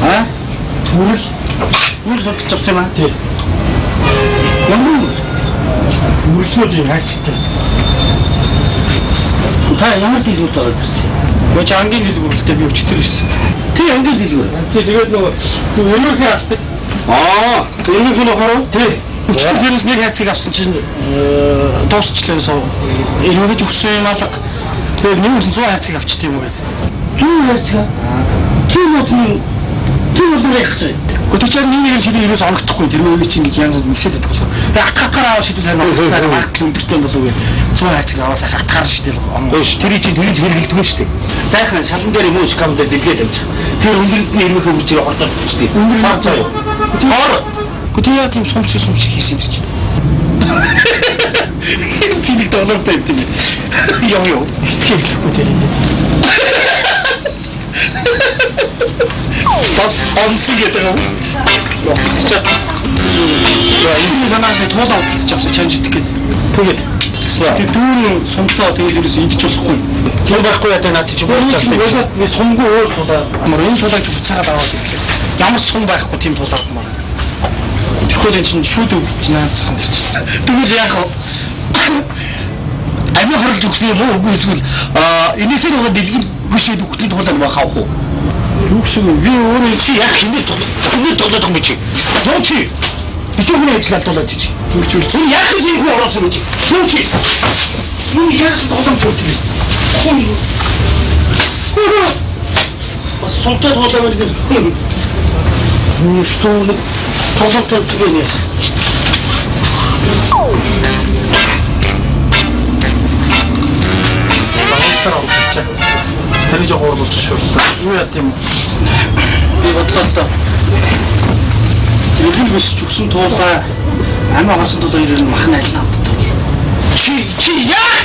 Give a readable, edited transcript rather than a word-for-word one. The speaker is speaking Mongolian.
Аа? Үрэл судалж авсан юм аа. Тий. Ямар үрлүүд хайцтай. Та ямар дэлгүүрт ороод ирсэн? Гооч ангийн дэлгүүрэлтэй би өчтөр ирсэн. Тий ангийн дэлгүүр. Тий тэгээд нөгөө өнөөхөө алдаг. Аа, өнөөхөө нөхөрөө? Тий. Өчтөр тэрээс нэг хайцыг авсан чинь дуусчлаа сов. Ирмэгж өгсөн юм алга. Тэгээд 100 хайцыг авчт юм уу гэдэг. 100 хайцгаа. Тийм бол яг чинь. Гэхдээ нэг шилэн юус оногдохгүй тэр үеийг чинь гэж янз нэгсээд байдаг болов. Тэгээд атгахаар аваад шийдвэл харин магадгүй өндөртэй болов уу. 100 хайцыг аваасаа атгахаар шийдэл оноо. Тэр чинь тэрийг хэрэгэлдэггүй шүү дээ. Сайхан шалан дээр юм уу скам дээр дэлгээд авчих. Тэр өндөрөнд нь ирмэхээ үржиж хордоод авчих. Өндөр баг заяа. Хор. Гэхдээ яа тийм сум шиг хийсэн юм чинь. Тиник доллартай юм тийм. Яа. Хэлэхгүй тэр юм. Бас онцгой гэдэг юм. Энэ манаас туулаа хөдөлж авсан чанж идэх гээд. Тэгээд дүүрэн сумтаа тэгээд юус идэж болохгүй. Юм байхгүй ядаа над чи болчихсон. Би сумгүй өөр тулаа. Амар энэ тулаач буцаагаад аваад ирлээ. Ямар ч сум байхгүй тийм тулаад маа. Тэгэхээр энэ чинь шүүд өгч наацхан ирчихсэн. Тэгвэл яах вэ? Ами хорлож өгсөн юм уу? Үгүй эсвэл энэсээр байгаа дэлгэр гүшээд өгтлийн тулааг бахаах уу? Юу гэсэн үг би өөрөө чи яг хинээ тоглоод байгаа юм чи. Юу чи? Битүүхний ажиллаад болоод чи. Үржүүл. Чи яг хинээ хөө ороосон юм чи. Юу чи? Юу яасан тоглоом зүтгэв. Хөө. Бас сонтой тоглоом гэдэг. Юу стол тоглоом зүтгэв яасан. Баастараа утчих. Таны жоо хорлуулж шүү. Юу яа тийм би бодлоо та. Иргэн босч өгсөн туулаа амиа гарсан тулаа ирэн махна айлнаа. Чи яа